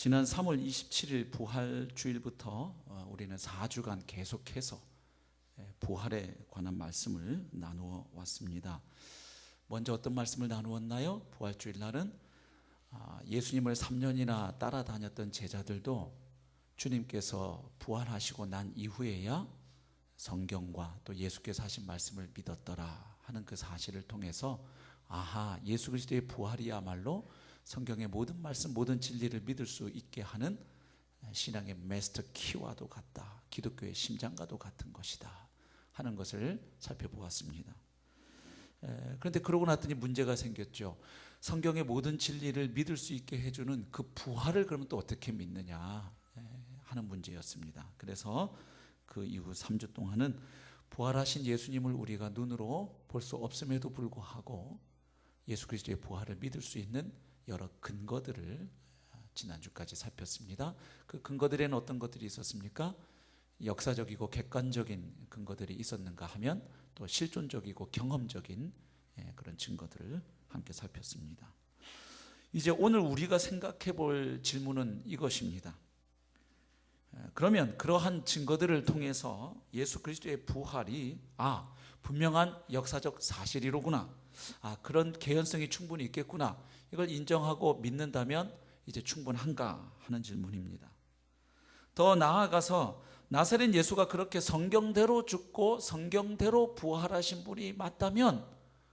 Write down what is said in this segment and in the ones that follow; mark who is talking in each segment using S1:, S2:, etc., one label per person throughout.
S1: 지난 3월 27일 부활주일부터 우리는 4주간 계속해서 부활에 관한 말씀을 나누어 왔습니다. 먼저 어떤 말씀을 나누었나요? 부활주일 날은 예수님을 3년이나 따라다녔던 제자들도 주님께서 부활하시고 난 이후에야 성경과 또 예수께서 하신 말씀을 믿었더라 하는 그 사실을 통해서 예수 그리스도의 부활이야말로 성경의 모든 말씀, 모든 진리를 믿을 수 있게 하는 신앙의 마스터 키와도 같다, 기독교의 심장과도 같은 것이다 하는 것을 살펴보았습니다. 그런데 그러고 났더니 문제가 생겼죠. 성경의 모든 진리를 믿을 수 있게 해주는 그 부활을 그러면 또 어떻게 믿느냐 하는 문제였습니다. 그래서 그 이후 3주 동안은 부활하신 예수님을 우리가 눈으로 볼 수 없음에도 불구하고 예수 그리스도의 부활을 믿을 수 있는 여러 근거들을 지난주까지 살폈습니다. 그 근거들에는 어떤 것들이 있었습니까? 역사적이고 객관적인 근거들이 있었는가 하면 또 실존적이고 경험적인 그런 증거들을 함께 살폈습니다. 이제 오늘 우리가 생각해 볼 질문은 이것입니다. 그러면 그러한 증거들을 통해서 예수 그리스도의 부활이 분명한 역사적 사실이로구나, 그런 개연성이 충분히 있겠구나, 이걸 인정하고 믿는다면 이제 충분한가 하는 질문입니다. 더 나아가서 나사렛 예수가 그렇게 성경대로 죽고 성경대로 부활하신 분이 맞다면,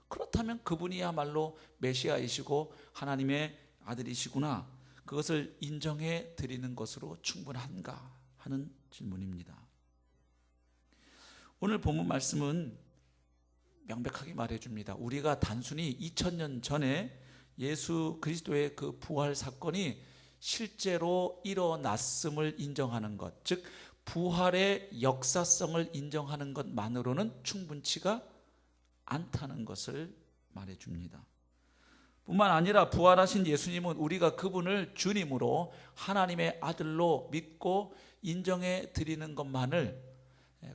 S1: 그렇다면 그분이야말로 메시아이시고 하나님의 아들이시구나, 그것을 인정해 드리는 것으로 충분한가 하는 질문입니다. 오늘 본문 말씀은 명백하게 말해줍니다. 우리가 단순히 2000년 전에 예수 그리스도의 그 부활 사건이 실제로 일어났음을 인정하는 것, 즉 부활의 역사성을 인정하는 것만으로는 충분치가 않다는 것을 말해줍니다. 뿐만 아니라 부활하신 예수님은 우리가 그분을 주님으로 하나님의 아들로 믿고 인정해 드리는 것만을,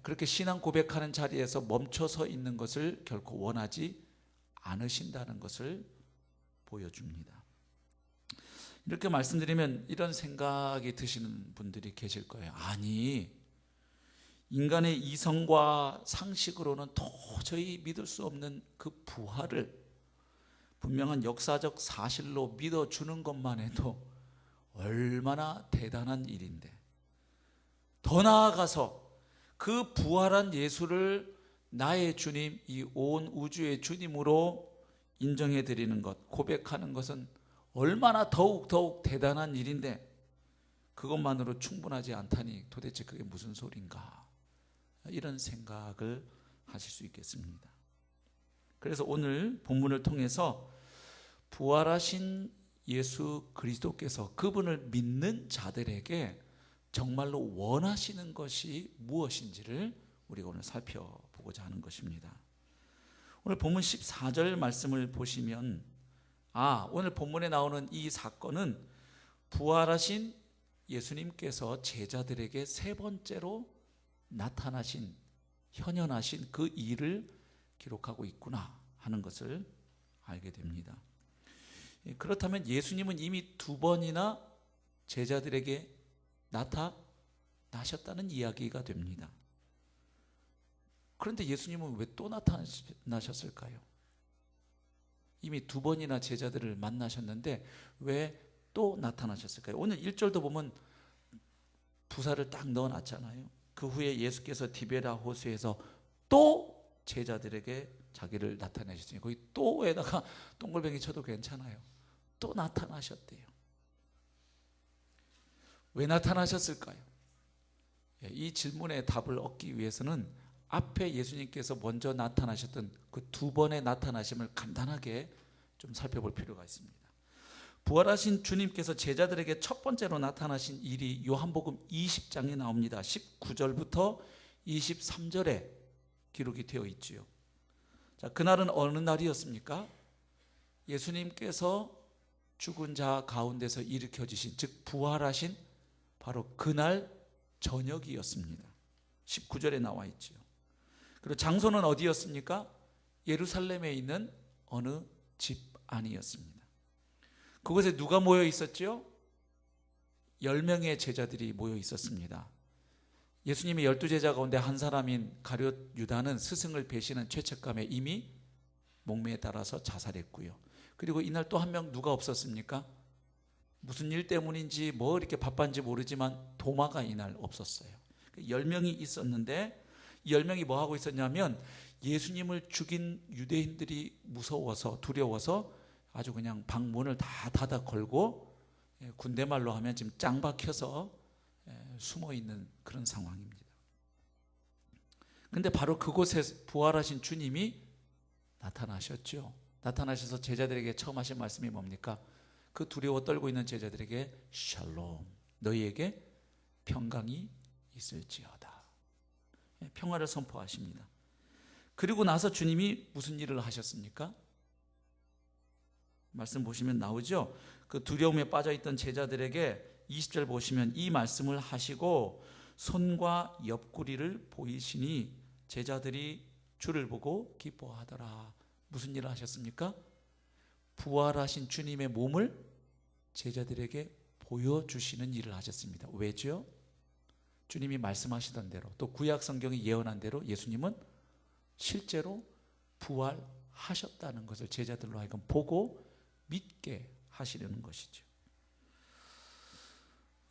S1: 그렇게 신앙 고백하는 자리에서 멈춰서 있는 것을 결코 원하지 않으신다는 것을 보여줍니다. 이렇게 말씀드리면 이런 생각이 드시는 분들이 계실 거예요. 인간의 이성과 상식으로는 도저히 믿을 수 없는 그 부활을 분명한 역사적 사실로 믿어주는 것만 해도 얼마나 대단한 일인데, 더 나아가서 그 부활한 예수를 나의 주님, 이 온 우주의 주님으로 인정해 드리는 것, 고백하는 것은 얼마나 더욱 대단한 일인데 그것만으로 충분하지 않다니 도대체 그게 무슨 소린가, 이런 생각을 하실 수 있겠습니다. 그래서 오늘 본문을 통해서 부활하신 예수 그리스도께서 그분을 믿는 자들에게 정말로 원하시는 것이 무엇인지를 우리가 오늘 살펴보고자 하는 것입니다. 오늘 본문 14절 말씀을 보시면 오늘 본문에 나오는 이 사건은 부활하신 예수님께서 제자들에게 세 번째로 나타나신, 현현하신 그 일을 기록하고 있구나 하는 것을 알게 됩니다. 그렇다면 예수님은 이미 2번이나 제자들에게 나타나셨다는 이야기가 됩니다. 그런데 예수님은 왜 또 나타나셨을까요? 이미 2번이나 제자들을 만나셨는데 왜 또 나타나셨을까요? 오늘 1절도 보면 부사를 딱 넣어놨잖아요. 그 후에 예수께서 디베라 호수에서 또 제자들에게 자기를 나타내셨으니 거기 또에다가 동글뱅이 쳐도 괜찮아요. 또 나타나셨대요. 왜 나타나셨을까요? 이 질문의 답을 얻기 위해서는 앞에 예수님께서 먼저 나타나셨던 그 2번의 나타나심을 간단하게 좀 살펴볼 필요가 있습니다. 부활하신 주님께서 제자들에게 첫 번째로 나타나신 일이 요한복음 20장에 나옵니다. 19절부터 23절에 기록이 되어 있지요. 자, 그날은 어느 날이었습니까? 예수님께서 죽은 자 가운데서 일으켜지신, 즉 부활하신 바로 그날 저녁이었습니다. 19절에 나와 있지요. 그리고 장소는 어디였습니까? 예루살렘에 있는 어느 집 안이었습니다. 그곳에 누가 모여 있었죠? 10명의 제자들이 모여 있었습니다. 예수님의 12제자 가운데 한 사람인 가룟 유다는 스승을 배신한 죄책감에 이미 목매에 따라서 자살했고요. 그리고 이날 또 한 명 누가 없었습니까? 무슨 일 때문인지 뭐 이렇게 바쁜지 모르지만 도마가 이날 없었어요. 10명이 있었는데 이 10명이 뭐 하고 있었냐면 예수님을 죽인 유대인들이 무서워서 두려워서 아주 그냥 방문을 다 닫아 걸고 군대 말로 하면 지금 짱 박혀서 숨어 있는 그런 상황입니다. 근데 바로 그곳에 부활하신 주님이 나타나셨죠. 나타나셔서 제자들에게 처음 하신 말씀이 뭡니까? 그 두려워 떨고 있는 제자들에게 샬롬, 너희에게 평강이 있을지어다. 평화를 선포하십니다. 그리고 나서 주님이 무슨 일을 하셨습니까? 말씀 보시면 나오죠. 그 두려움에 빠져있던 제자들에게 20절 보시면 이 말씀을 하시고 손과 옆구리를 보이시니 제자들이 주를 보고 기뻐하더라. 무슨 일을 하셨습니까? 부활하신 주님의 몸을 제자들에게 보여주시는 일을 하셨습니다. 왜죠? 주님이 말씀하시던 대로 또 구약 성경이 예언한 대로 예수님은 실제로 부활하셨다는 것을 제자들로 하여금 보고 믿게 하시려는 것이죠.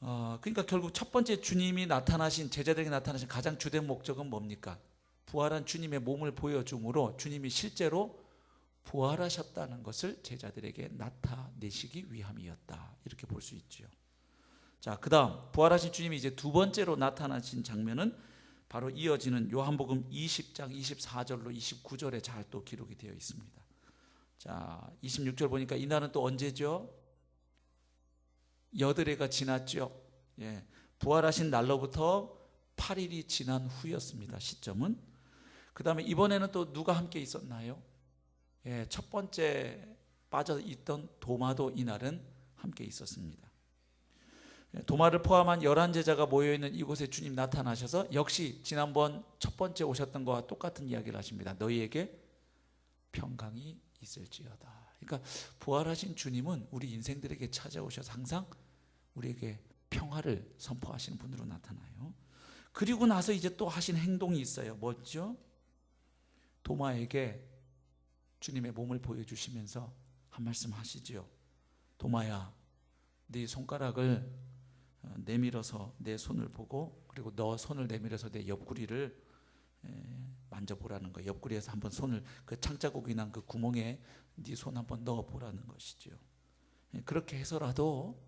S1: 그러니까 결국 첫 번째 주님이 나타나신, 제자들에게 나타나신 가장 주된 목적은 뭡니까? 부활한 주님의 몸을 보여줌으로 주님이 실제로 부활하셨다는 것을 제자들에게 나타내시기 위함이었다. 이렇게 볼 수 있죠. 자, 그 다음 부활하신 주님이 이제 두 번째로 나타나신 장면은 바로 이어지는 요한복음 20장 24절로 29절에 잘 또 기록이 되어 있습니다. 자, 26절 보니까 이날은 또 언제죠? 여드레가 지났죠. 예, 부활하신 날로부터 8일이 지난 후였습니다. 시점은. 그 다음에 이번에는 또 누가 함께 있었나요? 예, 첫 번째 빠져 있던 도마도 이날은 함께 있었습니다. 도마를 포함한 11제자가 모여있는 이곳에 주님 나타나셔서 역시 지난번 첫 번째 오셨던 것과 똑같은 이야기를 하십니다. 너희에게 평강이 있을지어다. 그러니까 부활하신 주님은 우리 인생들에게 찾아오셔서 항상 우리에게 평화를 선포하시는 분으로 나타나요. 그리고 나서 이제 또 하신 행동이 있어요. 뭐죠? 도마에게 주님의 몸을 보여주시면서 한 말씀 하시죠. 도마야, 네 손가락을 내밀어서 내 손을 보고, 그리고 너 손을 내밀어서 내 옆구리를 만져보라는 거예요. 옆구리에서 한번 손을 그 창자국이 난 그 구멍에 네 손 한번 넣어보라는 것이죠. 그렇게 해서라도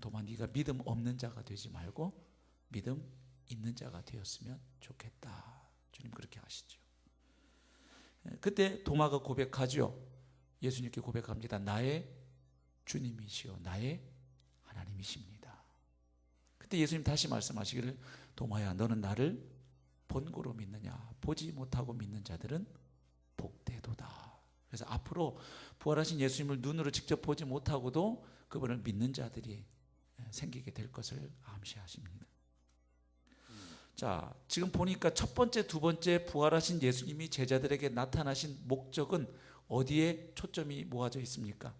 S1: 도마, 네가 믿음 없는 자가 되지 말고 믿음 있는 자가 되었으면 좋겠다. 주님 그렇게 하시죠. 그때 도마가 고백하죠. 예수님께 고백합니다. 나의 주님이시오 나의 하나님이십니다. 그때 예수님 다시 말씀하시기를 도마야, 너는 나를 본고로 믿느냐? 보지 못하고 믿는 자들은 복되도다. 그래서 앞으로 부활하신 예수님을 눈으로 직접 보지 못하고도 그분을 믿는 자들이 생기게 될 것을 암시하십니다. 자, 지금 보니까 첫 번째, 두 번째 부활하신 예수님이 제자들에게 나타나신 목적은 어디에 초점이 모아져 있습니까?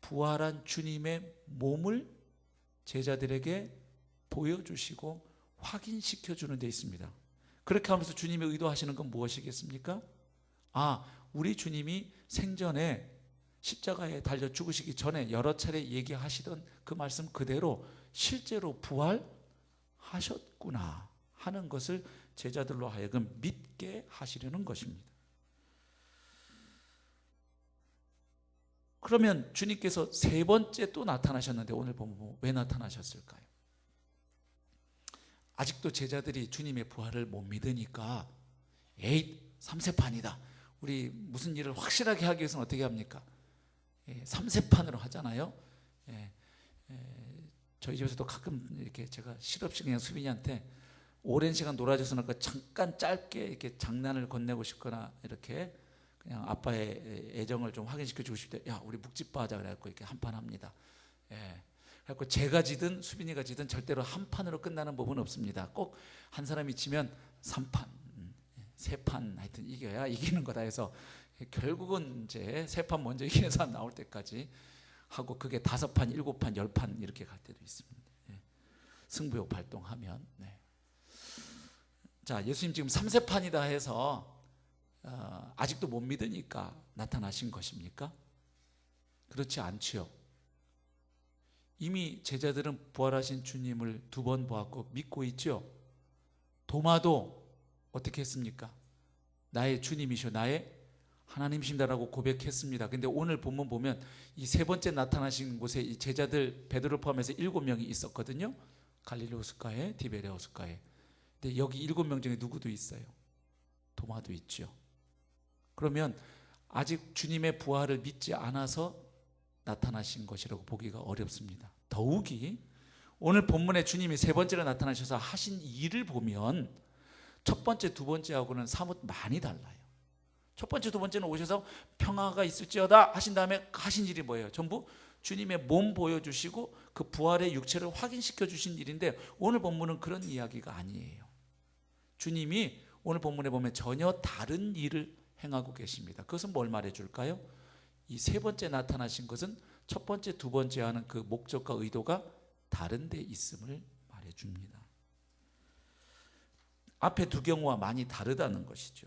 S1: 부활한 주님의 몸을 제자들에게 보여주시고 확인시켜주는 데 있습니다. 그렇게 하면서 주님이 의도하시는 건 무엇이겠습니까? 우리 주님이 생전에 십자가에 달려 죽으시기 전에 여러 차례 얘기하시던 그 말씀 그대로 실제로 부활하셨구나 하는 것을 제자들로 하여금 믿게 하시려는 것입니다. 그러면 주님께서 세 번째 또 나타나셨는데 오늘 보면 왜 나타나셨을까요? 아직도 제자들이 주님의 부활을 못 믿으니까 에이, 삼세판이다. 우리 무슨 일을 확실하게 하기 위해서는 어떻게 합니까? 삼세판으로 하잖아요. 저희 집에서도 가끔 이렇게 제가 실없이 그냥 수빈이한테 오랜 시간 놀아줘서 잠깐 짧게 이렇게 장난을 건네고 싶거나 이렇게 그냥 아빠의 애정을 좀 확인시켜 주고 싶을 때, 야, 우리 묵집바 하자 그래갖고 이렇게 한 판 합니다. 그래갖고 제가 지든 수빈이가 지든 절대로 한 판으로 끝나는 법은 없습니다. 꼭 한 사람이 지면 3판, 3판 하여튼 이겨야 이기는 거다 해서 결국은 이제 3판 먼저 이기는 사람 나올 때까지 하고 그게 5판, 7판, 10판 이렇게 갈 때도 있습니다. 승부욕 발동하면. 자, 예수님 지금 3세판이다 해서 아직도 못 믿으니까 나타나신 것입니까? 그렇지 않지요. 이미 제자들은 부활하신 주님을 2번 보았고 믿고 있죠. 도마도 어떻게 했습니까? 나의 주님이시오, 나의 하나님이십니다라고 고백했습니다. 근데 오늘 본문 보면 이 3번째 나타나신 곳에 이 제자들 베드로 포함해서 7명이 있었거든요. 갈릴리 호숫가에, 디베레 호숫가에. 근데 여기 7명 중에 누구도 있어요? 도마도 있죠. 그러면 아직 주님의 부활을 믿지 않아서 나타나신 것이라고 보기가 어렵습니다. 더욱이 오늘 본문에 주님이 3번째로 나타나셔서 하신 일을 보면 첫 번째, 2번째하고는 사뭇 많이 달라요. 첫 번째, 2번째는 오셔서 평화가 있을지어다 하신 다음에 하신 일이 뭐예요? 전부 주님의 몸 보여주시고 그 부활의 육체를 확인시켜 주신 일인데 오늘 본문은 그런 이야기가 아니에요. 주님이 오늘 본문에 보면 전혀 다른 일을 행하고 계십니다. 그것은 뭘 말해줄까요? 이 3번째 나타나신 것은 첫 번째, 2번째 하는 그 목적과 의도가 다른 데 있음을 말해줍니다. 앞에 2 경우와 많이 다르다는 것이죠.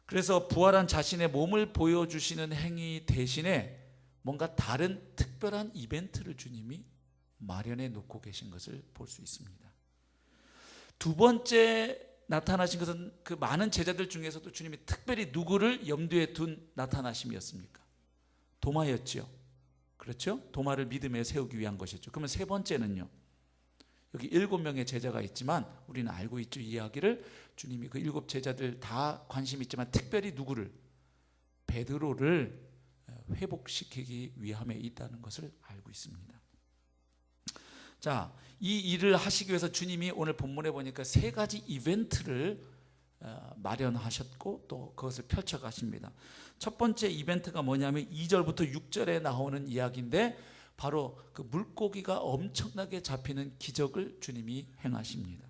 S1: 그래서 부활한 자신의 몸을 보여주시는 행위 대신에 뭔가 다른 특별한 이벤트를 주님이 마련해 놓고 계신 것을 볼 수 있습니다. 2번째 나타나신 것은 그 많은 제자들 중에서도 주님이 특별히 누구를 염두에 둔 나타나심이었습니까? 도마였죠. 그렇죠? 도마를 믿음에 세우기 위한 것이었죠. 그러면 3번째는요. 여기 7명의 제자가 있지만 우리는 알고 있죠. 이 이야기를 주님이 그 7 제자들 다 관심 있지만 특별히 누구를? 베드로를 회복시키기 위함에 있다는 것을 알고 있습니다. 자, 이 일을 하시기 위해서 주님이 오늘 본문에 보니까 3가지 이벤트를 마련하셨고 또 그것을 펼쳐가십니다. 첫 번째 이벤트가 뭐냐면 2절부터 6절에 나오는 이야기인데 바로 그 물고기가 엄청나게 잡히는 기적을 주님이 행하십니다.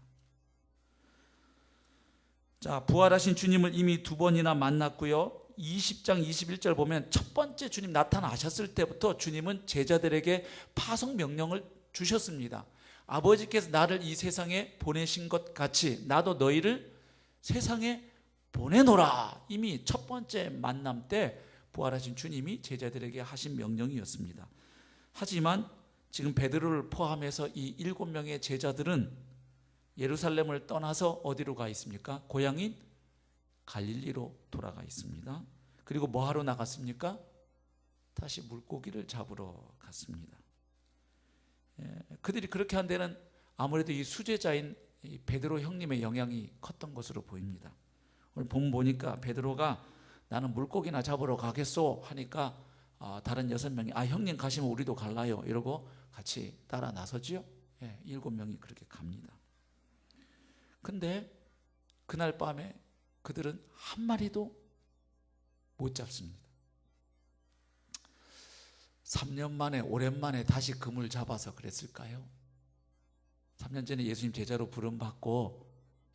S1: 자, 부활하신 주님을 이미 2번이나 만났고요. 20장 21절 보면 첫 번째 주님 나타나셨을 때부터 주님은 제자들에게 파송 명령을 주셨습니다. 아버지께서 나를 이 세상에 보내신 것 같이 나도 너희를 세상에 보내노라. 이미 첫 번째 만남 때 부활하신 주님이 제자들에게 하신 명령이었습니다. 하지만 지금 베드로를 포함해서 이 7명의 제자들은 예루살렘을 떠나서 어디로 가 있습니까? 고향인 갈릴리로 돌아가 있습니다. 그리고 뭐 하러 나갔습니까? 다시 물고기를 잡으러 갔습니다. 그들이 그렇게 한 데는 아무래도 이 수제자인 이 베드로 형님의 영향이 컸던 것으로 보입니다. 오늘 본문 보니까 베드로가 나는 물고기나 잡으러 가겠소 하니까 다른 6명이 형님 가시면 우리도 갈라요 이러고 같이 따라 나서지요. 7명이 그렇게 갑니다. 근데 그날 밤에 그들은 한 마리도 못 잡습니다. 3년 만에 오랜만에 다시 금을 잡아서 그랬을까요? 3년 전에 예수님 제자로 부름받고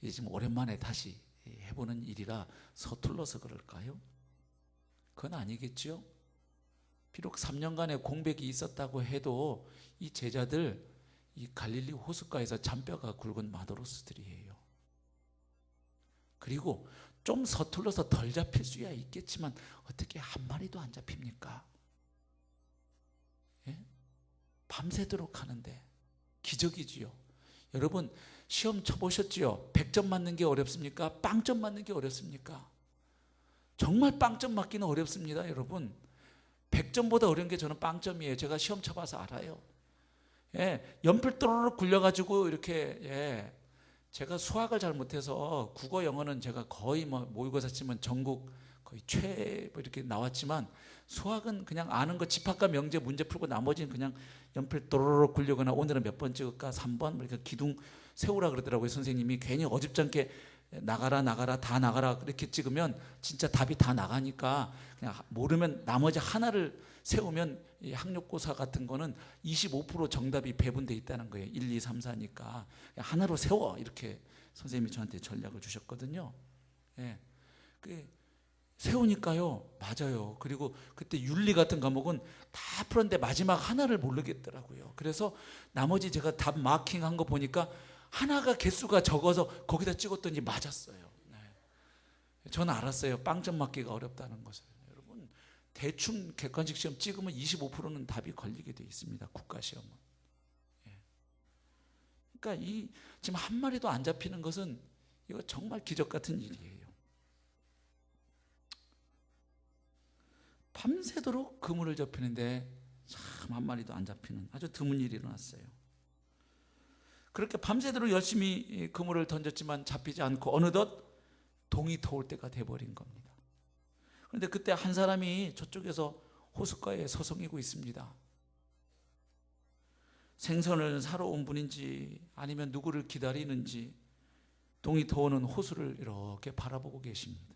S1: 이제 지금 오랜만에 다시 해보는 일이라 서툴러서 그럴까요? 그건 아니겠죠. 비록 3년간의 공백이 있었다고 해도 이 제자들 이 갈릴리 호숫가에서 잔뼈가 굵은 마도로스들이에요. 그리고 좀 서툴러서 덜 잡힐 수야 있겠지만 어떻게 한 마리도 안 잡힙니까? 밤새도록 하는데 기적이지요. 여러분 시험 쳐보셨지요? 100점 맞는 게 어렵습니까? 빵점 맞는 게 어렵습니까? 정말 빵점 맞기는 어렵습니다. 여러분 100점보다 어려운 게 저는 빵점이에요. 제가 시험 쳐봐서 알아요. 연필 또르륵 굴려가지고 이렇게 제가 수학을 잘 못해서 국어 영어는 제가 거의 모의고사 치면 전국 거의 최 이렇게 나왔지만 수학은 그냥 아는 거 집합과 명제 문제 풀고 나머지는 그냥 연필 또르륵 굴리거나 오늘은 몇 번 찍을까 3번 이렇게 기둥 세우라 그러더라고요. 선생님이 괜히 어줍지 않게 나가라 다 나가라 그렇게 찍으면 진짜 답이 다 나가니까 그냥 모르면 나머지 하나를 세우면 이 학력고사 같은 거는 25% 정답이 배분돼 있다는 거예요. 1, 2, 3, 4니까 하나로 세워 이렇게 선생님이 저한테 전략을 주셨거든요. 세우니까요. 맞아요. 그리고 그때 윤리 같은 과목은 다 풀었는데 마지막 하나를 모르겠더라고요. 그래서 나머지 제가 답 마킹한 거 보니까 하나가 개수가 적어서 거기다 찍었더니 맞았어요. 네. 저는 알았어요. 빵점 맞기가 어렵다는 것을. 여러분, 대충 객관식 시험 찍으면 25%는 답이 걸리게 돼 있습니다. 국가시험은. 예. 그러니까 이 지금 한 마리도 안 잡히는 것은 이거 정말 기적 같은 일이에요. 밤새도록 그물을 접히는데 참 한 마리도 안 잡히는 아주 드문 일이 일어났어요. 그렇게 밤새도록 열심히 그물을 던졌지만 잡히지 않고 어느덧 동이 터올 때가 돼버린 겁니다. 그런데 그때 한 사람이 저쪽에서 호숫가에 서성이고 있습니다. 생선을 사러 온 분인지 아니면 누구를 기다리는지 동이 터오는 호수를 이렇게 바라보고 계십니다.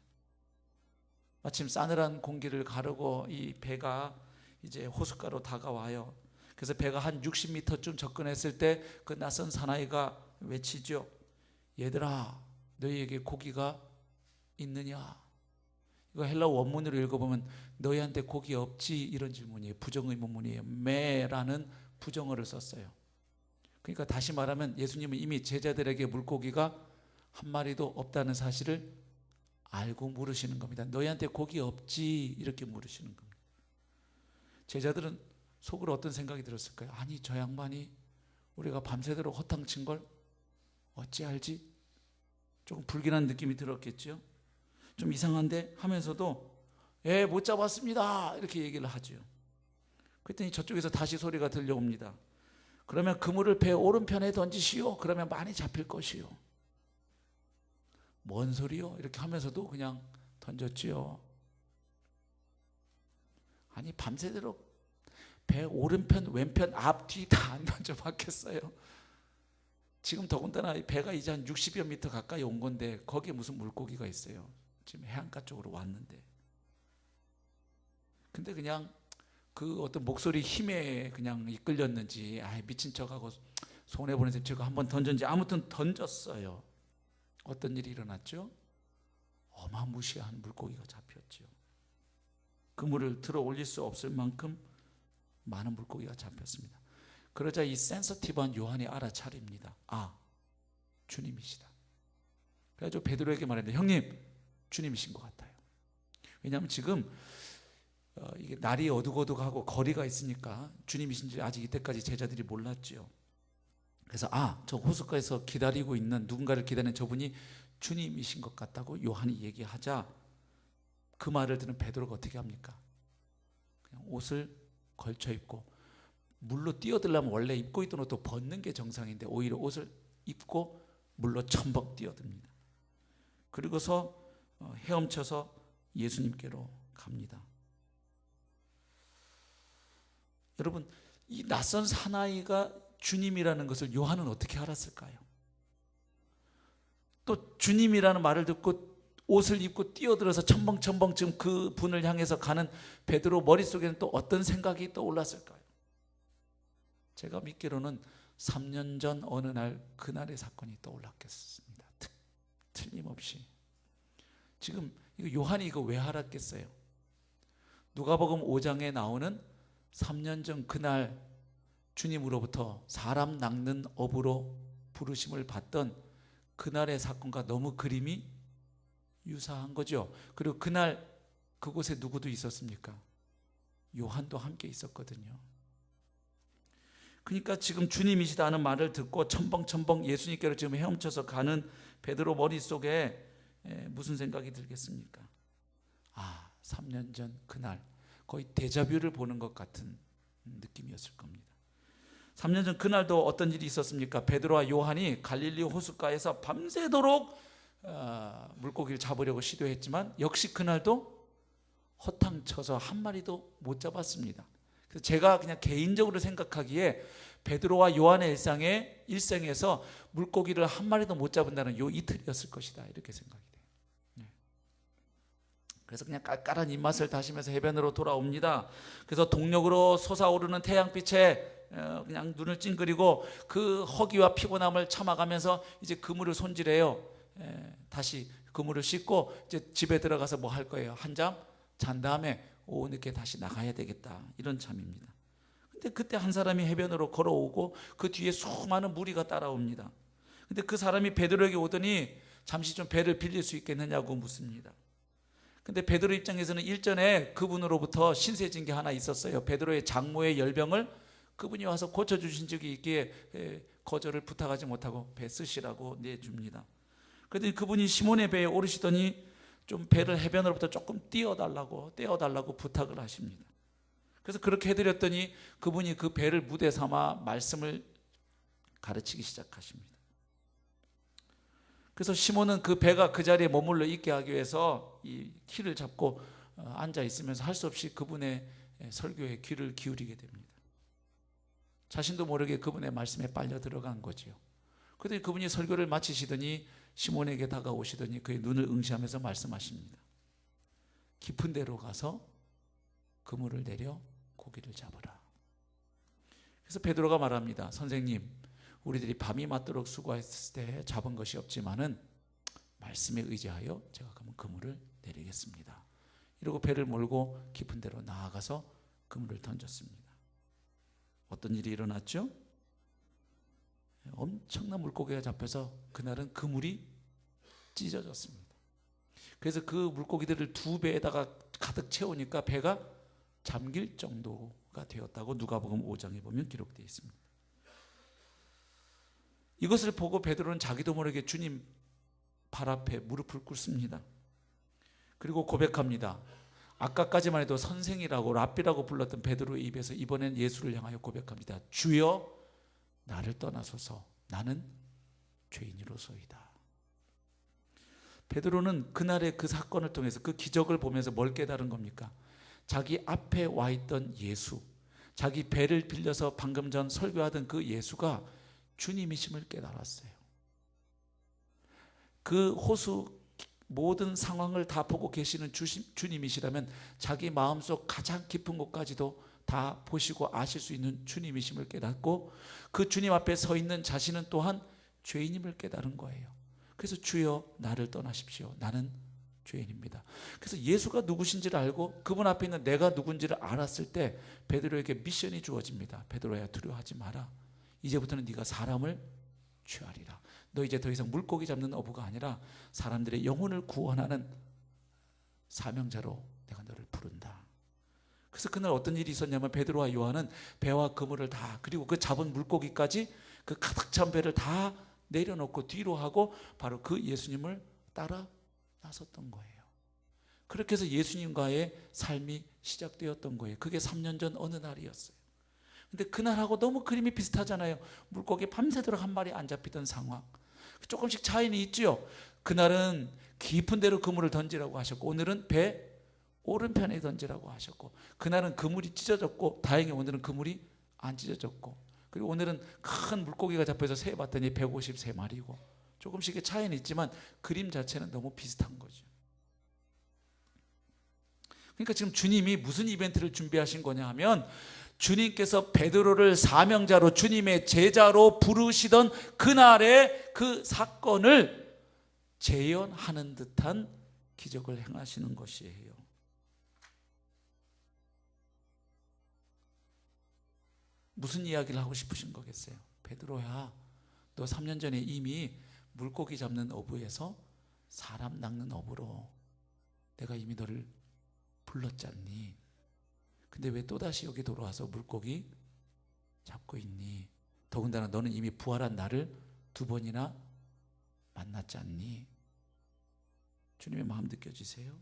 S1: 마침 싸늘한 공기를 가르고 이 배가 이제 호숫가로 다가와요. 그래서 배가 한 60m쯤 접근했을 때 그 낯선 사나이가 외치죠. 얘들아, 너희에게 고기가 있느냐? 이거 헬라어 원문으로 읽어보면 너희한테 고기 없지? 이런 질문이에요. 부정의문문이에요. 매라는 부정어를 썼어요. 그러니까 다시 말하면 예수님은 이미 제자들에게 물고기가 한 마리도 없다는 사실을 알고 물으시는 겁니다. 너희한테 고기 없지? 이렇게 물으시는 겁니다. 제자들은 속으로 어떤 생각이 들었을까요? 아니, 저 양반이 우리가 밤새도록 허탕친 걸 어찌 알지? 조금 불길한 느낌이 들었겠죠. 좀 이상한데 하면서도 못 잡았습니다 이렇게 얘기를 하죠. 그랬더니 저쪽에서 다시 소리가 들려옵니다. 그러면 그물을 배 오른편에 던지시오. 그러면 많이 잡힐 것이요. 뭔 소리요? 이렇게 하면서도 그냥 던졌지요. 아니, 밤새도록 배 오른편, 왼편, 앞, 뒤 다 안 던져봤겠어요? 지금 더군다나 배가 이제 한 60여 미터 가까이 온 건데 거기에 무슨 물고기가 있어요? 지금 해안가 쪽으로 왔는데. 근데 그냥 그 어떤 목소리 힘에 그냥 이끌렸는지 미친 척하고 손해보내서 제가 한번 던졌는지 아무튼 던졌어요. 어떤 일이 일어났죠? 어마무시한 물고기가 잡혔죠. 그물을 들어 올릴 수 없을 만큼 많은 물고기가 잡혔습니다. 그러자 이 센서티브한 요한이 알아차립니다. 주님이시다. 그래가지고 베드로에게 말했는데 형님, 주님이신 것 같아요. 왜냐하면 지금 이게 날이 어둑어둑하고 거리가 있으니까 주님이신지 아직 이때까지 제자들이 몰랐죠. 그래서 저 호숫가에서 기다리고 있는 누군가를 기다리는 저분이 주님이신 것 같다고 요한이 얘기하자 그 말을 들은 베드로가 어떻게 합니까? 그냥 옷을 걸쳐 입고, 물로 뛰어들려면 원래 입고 있던 옷도 벗는 게 정상인데 오히려 옷을 입고 물로 첨벙 뛰어듭니다. 그리고서 헤엄쳐서 예수님께로 갑니다. 여러분, 이 낯선 사나이가 주님이라는 것을 요한은 어떻게 알았을까요? 또 주님이라는 말을 듣고 옷을 입고 뛰어들어서 첨벙첨벙 지금 그 분을 향해서 가는 베드로 머릿속에는 또 어떤 생각이 떠올랐을까요? 제가 믿기로는 3년 전 어느 날 그날의 사건이 떠올랐겠습니다. 틀림없이. 지금 이거 요한이 이거 왜 알았겠어요? 누가복음 5장에 나오는 3년 전 그날 주님으로부터 사람 낚는 업으로 부르심을 받던 그날의 사건과 너무 그림이 유사한 거죠. 그리고 그날 그곳에 누구도 있었습니까? 요한도 함께 있었거든요. 그러니까 지금 주님이시다는 말을 듣고 첨벙첨벙 예수님께로 지금 헤엄쳐서 가는 베드로 머릿속에 무슨 생각이 들겠습니까? 3년 전 그날 거의 데자뷰를 보는 것 같은 느낌이었을 겁니다. 3년 전 그날도 어떤 일이 있었습니까? 베드로와 요한이 갈릴리 호숫가에서 밤새도록 물고기를 잡으려고 시도했지만 역시 그날도 허탕쳐서 한 마리도 못 잡았습니다. 그래서 제가 그냥 개인적으로 생각하기에 베드로와 요한의 일생에서 물고기를 한 마리도 못 잡은다는 요 이틀이었을 것이다, 이렇게 생각이 돼요. 그래서 그냥 깔깔한 입맛을 다시면서 해변으로 돌아옵니다. 그래서 동력으로 솟아오르는 태양빛에 그냥 눈을 찡그리고 그 허기와 피곤함을 참아가면서 이제 그물을 손질해요. 다시 그물을 씻고 이제 집에 들어가서 뭐 할 거예요? 한잠 잔 다음에 오후 늦게 다시 나가야 되겠다, 이런 참입니다. 근데 그때 한 사람이 해변으로 걸어오고 그 뒤에 수많은 무리가 따라옵니다. 근데 그 사람이 베드로에게 오더니 잠시 좀 배를 빌릴 수 있겠느냐고 묻습니다. 근데 베드로 입장에서는 일전에 그분으로부터 신세진 게 하나 있었어요. 베드로의 장모의 열병을 그분이 와서 고쳐주신 적이 있기에 거절을 부탁하지 못하고 배 쓰시라고 내줍니다. 그랬더니 그분이 시몬의 배에 오르시더니 좀 배를 해변으로부터 조금 떼어달라고 부탁을 하십니다. 그래서 그렇게 해드렸더니 그분이 그 배를 무대 삼아 말씀을 가르치기 시작하십니다. 그래서 시몬은 그 배가 그 자리에 머물러 있게 하기 위해서 이 키를 잡고 앉아 있으면서 할 수 없이 그분의 설교에 귀를 기울이게 됩니다. 자신도 모르게 그분의 말씀에 빨려 들어간 거지요. 그런데 그분이 설교를 마치시더니 시몬에게 다가오시더니 그의 눈을 응시하면서 말씀하십니다. 깊은 데로 가서 그물을 내려 고기를 잡으라. 그래서 베드로가 말합니다. 선생님, 우리들이 밤이 맞도록 수고했을 때 잡은 것이 없지만은 말씀에 의지하여 제가 그러면 그물을 내리겠습니다. 이러고 배를 몰고 깊은 데로 나아가서 그물을 던졌습니다. 어떤 일이 일어났죠? 엄청난 물고기가 잡혀서 그날은 그물이 찢어졌습니다. 그래서 그 물고기들을 두 배에다가 가득 채우니까 배가 잠길 정도가 되었다고 누가복음 5장에 보면 기록되어 있습니다. 이것을 보고 베드로는 자기도 모르게 주님 발 앞에 무릎을 꿇습니다. 그리고 고백합니다. 아까까지만 해도 선생이라고 랍비라고 불렀던 베드로의 입에서 이번엔 예수를 향하여 고백합니다. 주여, 나를 떠나소서, 나는 죄인이로소이다. 베드로는 그날의 그 사건을 통해서 그 기적을 보면서 뭘 깨달은 겁니까? 자기 앞에 와 있던 예수, 자기 배를 빌려서 방금 전 설교하던 그 예수가 주님이심을 깨달았어요. 그 호수 모든 상황을 다 보고 계시는 주님이시라면 자기 마음속 가장 깊은 곳까지도 다 보시고 아실 수 있는 주님이심을 깨닫고 그 주님 앞에 서 있는 자신은 또한 죄인임을 깨달은 거예요. 그래서 주여, 나를 떠나십시오, 나는 죄인입니다. 그래서 예수가 누구신지를 알고 그분 앞에 있는 내가 누군지를 알았을 때 베드로에게 미션이 주어집니다. 베드로야, 두려워하지 마라. 이제부터는 네가 사람을 취하리라. 너 이제 더 이상 물고기 잡는 어부가 아니라 사람들의 영혼을 구원하는 사명자로 내가 너를 부른다. 그래서 그날 어떤 일이 있었냐면 베드로와 요한은 배와 그물을 다, 그리고 그 잡은 물고기까지 그 가득 찬 배를 다 내려놓고 뒤로 하고 바로 그 예수님을 따라 나섰던 거예요. 그렇게 해서 예수님과의 삶이 시작되었던 거예요. 그게 3년 전 어느 날이었어요. 근데 그날하고 너무 그림이 비슷하잖아요. 물고기 밤새도록 한 마리 안 잡히던 상황. 조금씩 차이는 있죠. 그날은 깊은 데로 그물을 던지라고 하셨고 오늘은 배 오른편에 던지라고 하셨고 그날은 그물이 찢어졌고 다행히 오늘은 그물이 안 찢어졌고 그리고 오늘은 큰 물고기가 잡혀서 세봤더니 153마리고 조금씩의 차이는 있지만 그림 자체는 너무 비슷한 거죠. 그러니까 지금 주님이 무슨 이벤트를 준비하신 거냐 하면 주님께서 베드로를 사명자로 주님의 제자로 부르시던 그날의 그 사건을 재현하는 듯한 기적을 행하시는 것이에요. 무슨 이야기를 하고 싶으신 거겠어요? 베드로야, 너 3년 전에 이미 물고기 잡는 어부에서 사람 낚는 어부로 내가 이미 너를 불렀잖니. 근데 왜 또다시 여기 돌아와서 물고기 잡고 있니? 더군다나 너는 이미 부활한 나를 2번이나 만났지 않니? 주님의 마음 느껴지세요?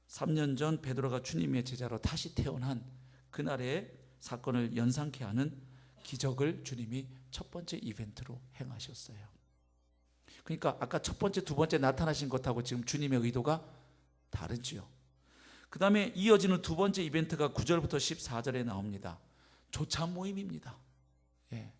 S1: 3년 전 베드로가 주님의 제자로 다시 태어난 그날의 사건을 연상케 하는 기적을 주님이 첫 번째 이벤트로 행하셨어요. 그러니까 아까 첫 번째, 두 번째 나타나신 것하고 지금 주님의 의도가 다르지요. 그 다음에 이어지는 두 번째 이벤트가 9절부터 14절에 나옵니다. 조차 모임입니다. 예.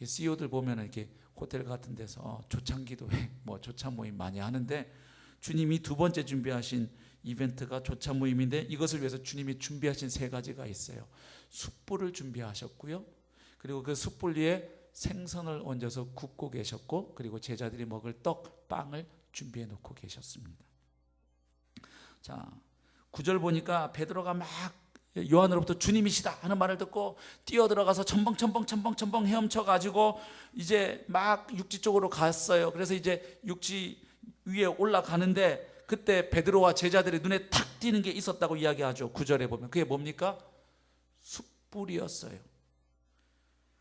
S1: CEO들 보면 이렇게 호텔 같은 데서 조창기도회, 조차 모임 많이 하는데 주님이 두 번째 준비하신 이벤트가 조차 모임인데 이것을 위해서 주님이 준비하신 3가지가 있어요. 숯불을 준비하셨고요. 그리고 그 숯불 위에 생선을 얹어서 굽고 계셨고, 그리고 제자들이 먹을 떡, 빵을 준비해 놓고 계셨습니다. 자, 9절 보니까 베드로가 막 요한으로부터 주님이시다 하는 말을 듣고 뛰어들어가서 첨벙 헤엄쳐 가지고 이제 막 육지 쪽으로 갔어요. 그래서 이제 육지 위에 올라가는데 그때 베드로와 제자들의 눈에 탁 띄는 게 있었다고 이야기하죠. 9절에 보면 그게 뭡니까? 숯불이었어요.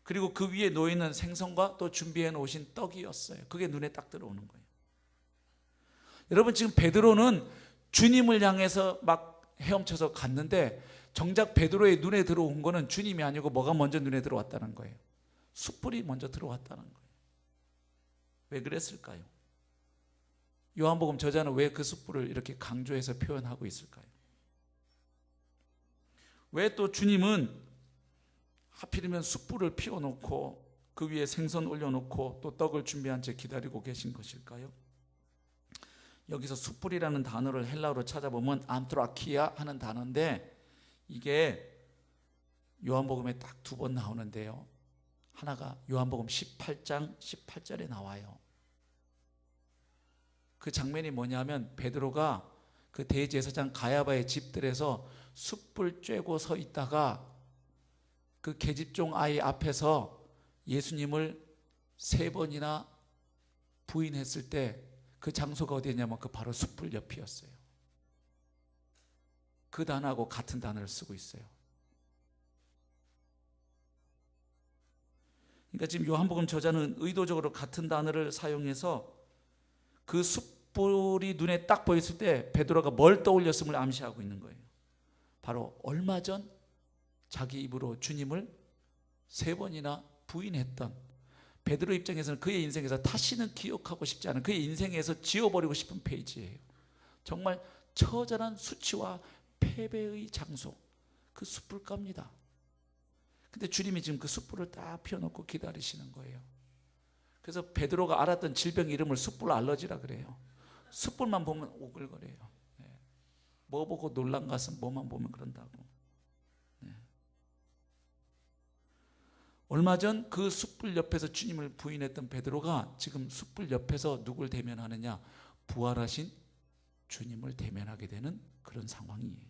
S1: 그리고 그 위에 놓이는 생선과 또 준비해 놓으신 떡이었어요. 그게 눈에 딱 들어오는 거예요. 여러분, 지금 베드로는 주님을 향해서 막 헤엄쳐서 갔는데 정작 베드로의 눈에 들어온 거는 주님이 아니고 뭐가 먼저 눈에 들어왔다는 거예요? 숯불이 먼저 들어왔다는 거예요. 왜 그랬을까요? 요한복음 저자는 왜 그 숯불을 이렇게 강조해서 표현하고 있을까요? 왜 또 주님은 하필이면 숯불을 피워놓고 그 위에 생선 올려놓고 또 떡을 준비한 채 기다리고 계신 것일까요? 여기서 숯불이라는 단어를 헬라어로 찾아보면 안트라키아 하는 단어인데, 이게 요한복음에 딱 2번 나오는데요, 하나가 요한복음 18장 18절에 나와요. 그 장면이 뭐냐면 베드로가 그 대제사장 가야바의 집들에서 숯불 쬐고 서 있다가 그 계집종 아이 앞에서 예수님을 3번이나 부인했을 때 그 장소가 어디였냐면 그 바로 숯불 옆이었어요. 그 단어하고 같은 단어를 쓰고 있어요. 그러니까 지금 요한복음 저자는 의도적으로 같은 단어를 사용해서 그 숯불이 눈에 딱 보였을 때 베드로가 뭘 떠올렸음을 암시하고 있는 거예요. 바로 얼마 전 자기 입으로 주님을 3번이나 부인했던, 베드로 입장에서는 그의 인생에서 다시는 기억하고 싶지 않은, 그의 인생에서 지워버리고 싶은 페이지예요. 정말 처절한 수치와 패배의 장소, 그 숯불갑니다. 근데 주님이 지금 그 숯불을 딱 피워놓고 기다리시는 거예요. 그래서 베드로가 알았던 질병 이름을 숯불 알러지라 그래요. 숯불만 보면 오글거려요. 뭐 보고 놀란 가슴, 뭐만 보면 그런다고. 얼마 전 그 숯불 옆에서 주님을 부인했던 베드로가 지금 숯불 옆에서 누굴 대면하느냐? 부활하신 주님을 대면하게 되는 그런 상황이에요.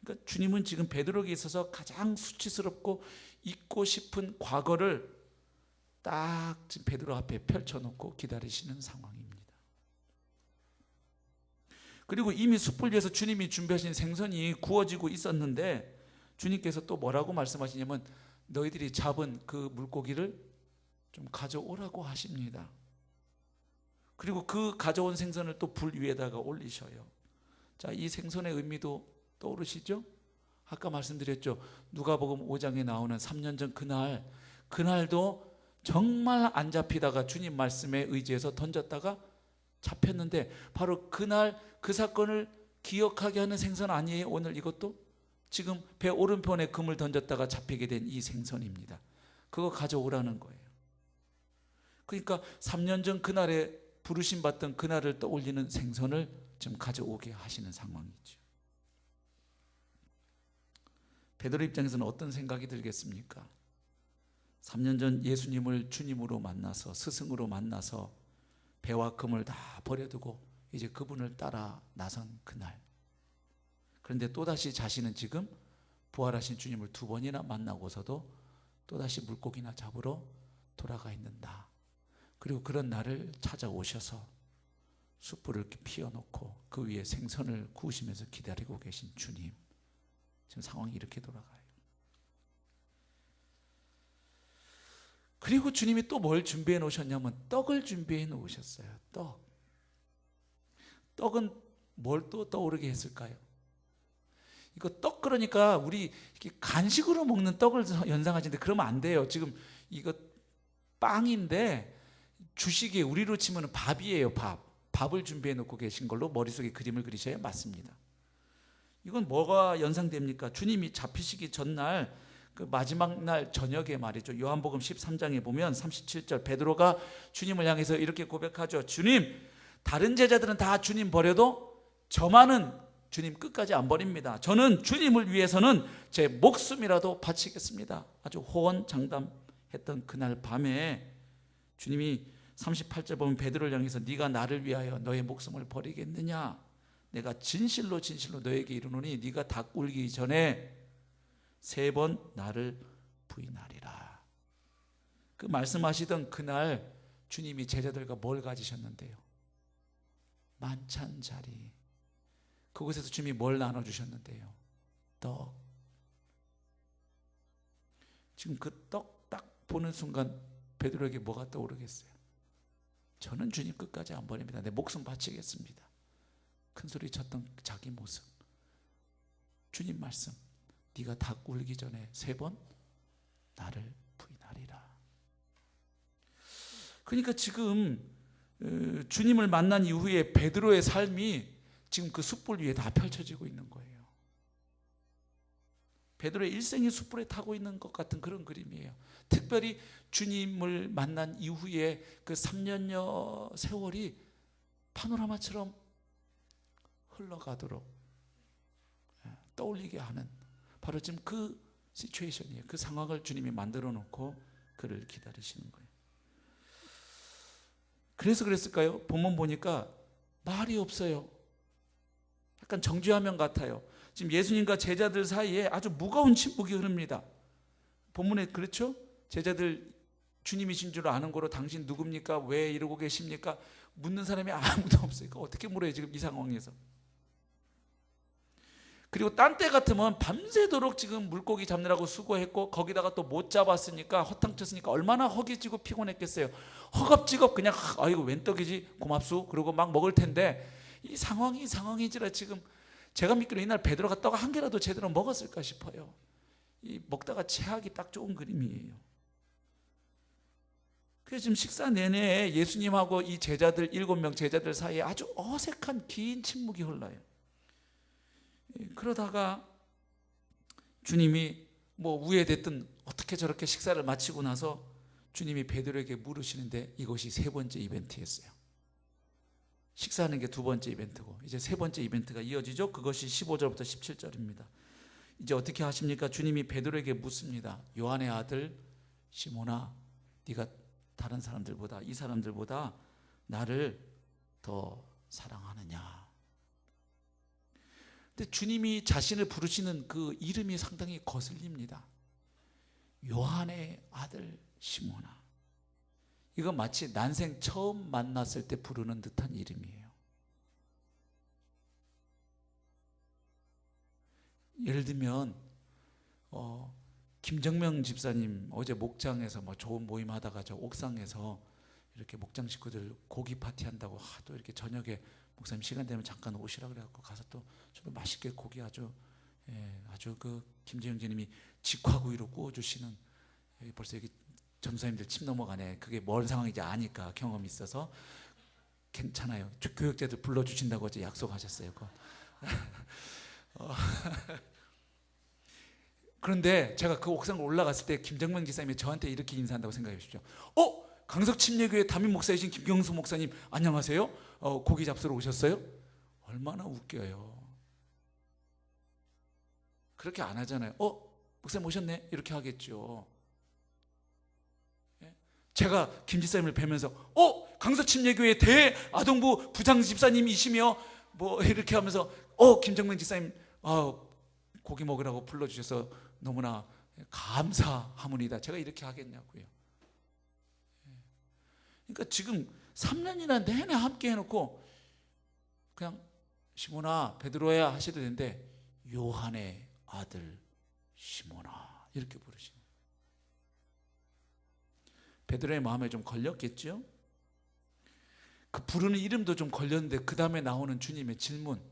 S1: 그러니까 주님은 지금 베드로에게 있어서 가장 수치스럽고 잊고 싶은 과거를 딱 지금 베드로 앞에 펼쳐놓고 기다리시는 상황입니다. 그리고 이미 숯불 위에서 주님이 준비하신 생선이 구워지고 있었는데 주님께서 또 뭐라고 말씀하시냐면 너희들이 잡은 그 물고기를 좀 가져오라고 하십니다. 그리고 그 가져온 생선을 또 불 위에다가 올리셔요. 자, 이 생선의 의미도 떠오르시죠? 아까 말씀드렸죠. 누가복음 5장에 나오는 3년 전 그날도 정말 안 잡히다가 주님 말씀에 의지해서 던졌다가 잡혔는데 바로 그날 그 사건을 기억하게 하는 생선 아니에요? 오늘 이것도 지금 배 오른편에 금을 던졌다가 잡히게 된 이 생선입니다. 그거 가져오라는 거예요. 그러니까 3년 전 그날에 부르심 받던 그날을 떠올리는 생선을 지금 가져오게 하시는 상황이죠. 베드로 입장에서는 어떤 생각이 들겠습니까? 3년 전 예수님을 주님으로 만나서, 스승으로 만나서 배와 금을 다 버려두고 이제 그분을 따라 나선 그날, 그런데 또다시 자신은 지금 부활하신 주님을 2번이나 만나고서도 또다시 물고기나 잡으러 돌아가 있는다. 그리고 그런 날을 찾아오셔서 숯불을 피워놓고 그 위에 생선을 구우시면서 기다리고 계신 주님, 지금 상황이 이렇게 돌아가요. 그리고 주님이 또 뭘 준비해 놓으셨냐면 떡을 준비해 놓으셨어요. 떡은 뭘 또 떠오르게 했을까요? 이거 떡, 그러니까 우리 이렇게 간식으로 먹는 떡을 연상하시는데 그러면 안 돼요. 지금 이거 빵인데 주식이 우리로 치면 밥이에요. 밥을 준비해 놓고 계신 걸로 머릿속에 그림을 그리셔야 맞습니다. 이건 뭐가 연상됩니까? 주님이 잡히시기 전날 그 마지막 날 저녁에 말이죠. 요한복음 13장에 보면 37절 베드로가 주님을 향해서 이렇게 고백하죠. 주님, 다른 제자들은 다 주님 버려도 저만은 주님 끝까지 안 버립니다. 저는 주님을 위해서는 제 목숨이라도 바치겠습니다. 아주 호언장담 했던 그날 밤에 주님이 38절 보면 베드로를 향해서 네가 나를 위하여 너의 목숨을 버리겠느냐? 내가 진실로 진실로 너에게 이르노니 네가 닭 울기 전에 3번 나를 부인하리라. 그 말씀하시던 그날 주님이 제자들과 뭘 가지셨는데요? 만찬 자리. 그곳에서 주님이 뭘 나눠주셨는데요? 떡. 지금 그 떡 딱 보는 순간 베드로에게 뭐가 떠오르겠어요? 저는 주님 끝까지 안 버립니다. 내 목숨 바치겠습니다. 큰 소리 쳤던 자기 모습. 주님 말씀, 네가 닭 울기 전에 3번 나를 부인하리라. 그러니까 지금 주님을 만난 이후에 베드로의 삶이 지금 그 숯불 위에 다 펼쳐지고 있는 거예요. 베드로의 일생이 숯불에 타고 있는 것 같은 그런 그림이에요. 특별히 주님을 만난 이후에 그 3년여 세월이 파노라마처럼 흘러가도록 떠올리게 하는 바로 지금 그 시츄에이션이에요. 그 상황을 주님이 만들어 놓고 그를 기다리시는 거예요. 그래서 그랬을까요? 본문 보니까 말이 없어요. 약간 정죄화면 같아요. 지금 예수님과 제자들 사이에 아주 무거운 침묵이 흐릅니다. 본문에 그렇죠? 제자들 주님이신 줄 아는 거로 당신 누굽니까? 왜 이러고 계십니까? 묻는 사람이 아무도 없어요. 어떻게 물어요 지금 이 상황에서? 그리고 딴 때 같으면 밤새도록 지금 물고기 잡느라고 수고했고 거기다가 또 못 잡았으니까 허탕쳤으니까 얼마나 허기지고 피곤했겠어요. 허겁지겁 그냥 아이고 웬 떡이지 고맙소 그러고 막 먹을 텐데 이 상황이지라 지금 제가 믿기로 이날 베드로가 떡 한 개라도 제대로 먹었을까 싶어요. 이 먹다가 체하기 딱 좋은 그림이에요. 그래서 지금 식사 내내 예수님하고 이 제자들 7명 제자들 사이에 아주 어색한 긴 침묵이 흘러요. 그러다가 주님이 뭐 우회됐든 어떻게 저렇게 식사를 마치고 나서 주님이 베드로에게 물으시는데 이것이 3번째 이벤트였어요. 식사하는 게 2번째 이벤트고 이제 3번째 이벤트가 이어지죠. 그것이 15절부터 17절입니다. 이제 어떻게 하십니까? 주님이 베드로에게 묻습니다. 요한의 아들 시몬아, 네가 다른 사람들보다 이 사람들보다 나를 더 사랑하느냐? 근데 주님이 자신을 부르시는 그 이름이 상당히 거슬립니다. 요한의 아들 시몬아. 이거 마치 난생 처음 만났을 때 부르는 듯한 이름이에요. 예를 들면 김정명 집사님 어제 목장에서 뭐 좋은 모임 하다가 저 옥상에서 이렇게 목장 식구들 고기 파티 한다고 또 이렇게 저녁에 목사님 시간 되면 잠깐 오시라 그래갖고 가서 또 저도 맛있게 고기 아주 그 김재영 제님이 직화구이로 구워주시는 벌써 여기 전사님들 침 넘어가네. 그게 뭔 상황인지 아니까 경험이 있어서 괜찮아요. 교육자들 불러주신다고 어제 약속하셨어요. 그런데 제가 그 옥상으로 올라갔을 때 김정명 기사님이 저한테 이렇게 인사한다고 생각해 주십시오. 강석침례교회 담임 목사이신 김경수 목사님 안녕하세요. 고기 잡수러 오셨어요? 얼마나 웃겨요. 그렇게 안 하잖아요. 목사님 오셨네 이렇게 하겠죠. 제가 김 집사님을 뵈면서 강석침례교회 대아동부 부장 집사님이시며 뭐 이렇게 하면서 김정명 집사님 고기 먹으라고 불러주셔서 너무나 감사하문이다. 제가 이렇게 하겠냐고요. 그러니까 지금 3년이나 내내 함께 해놓고 그냥 시몬아 베드로야 하셔도 되는데 요한의 아들 시몬아 이렇게 부르시는 거예요. 베드로의 마음에 좀 걸렸겠죠? 그 부르는 이름도 좀 걸렸는데 그 다음에 나오는 주님의 질문,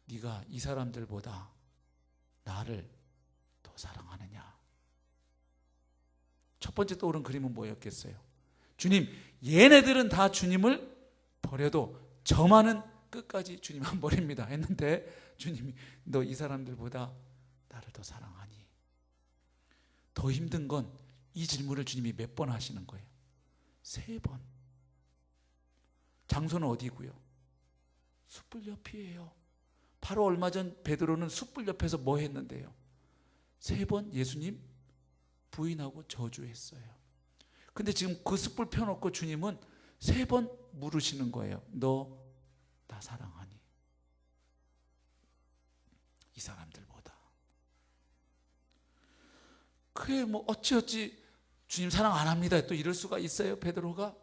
S1: 네가 이 사람들보다 나를 더 사랑하느냐? 첫 번째 떠오른 그림은 뭐였겠어요? 주님, 얘네들은 다 주님을 버려도 저만은 끝까지 주님 안 버립니다 했는데 주님이 너 이 사람들보다 나를 더 사랑하니? 더 힘든 건 이 질문을 주님이 몇 번 하시는 거예요? 3번. 장소는 어디고요? 숯불 옆이에요. 바로 얼마 전 베드로는 숯불 옆에서 뭐 했는데요? 3번 예수님 부인하고 저주했어요. 근데 지금 그 숯불 펴놓고 주님은 3번 물으시는 거예요. 너 나 사랑하니? 이 사람들보다. 그래 뭐 어찌어찌 주님 사랑 안 합니다 또 이럴 수가 있어요 베드로가?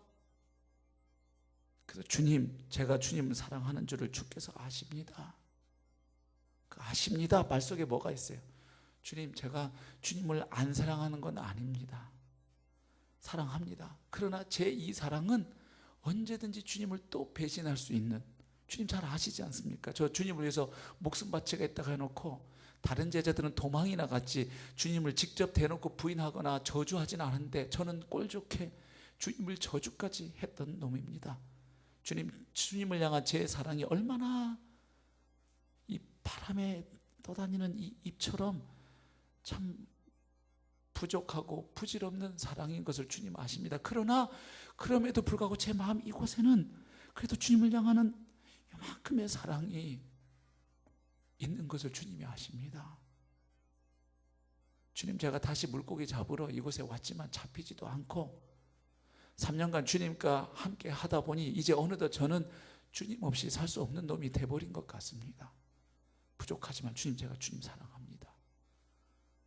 S1: 그래서 주님, 제가 주님을 사랑하는 줄을 주께서 아십니다. 아십니다 말 속에 뭐가 있어요? 주님, 제가 주님을 안 사랑하는 건 아닙니다. 사랑합니다. 그러나 제 이 사랑은 언제든지 주님을 또 배신할 수 있는, 주님 잘 아시지 않습니까? 저 주님을 위해서 목숨 바치겠다고 해놓고 다른 제자들은 도망이나 갔지 주님을 직접 대놓고 부인하거나 저주하진 않은데 저는 꼴좋게 주님을 저주까지 했던 놈입니다. 주님을 향한 제 사랑이 얼마나 이 바람에 떠다니는 이 잎처럼 참 부족하고 부질없는 사랑인 것을 주님 아십니다. 그러나 그럼에도 불구하고 제 마음 이곳에는 그래도 주님을 향하는 이만큼의 사랑이 있는 것을 주님이 아십니다. 주님, 제가 다시 물고기 잡으러 이곳에 왔지만 잡히지도 않고 3년간 주님과 함께 하다 보니 이제 어느덧 저는 주님 없이 살 수 없는 놈이 돼버린 것 같습니다. 부족하지만 주님, 제가 주님 사랑합니다.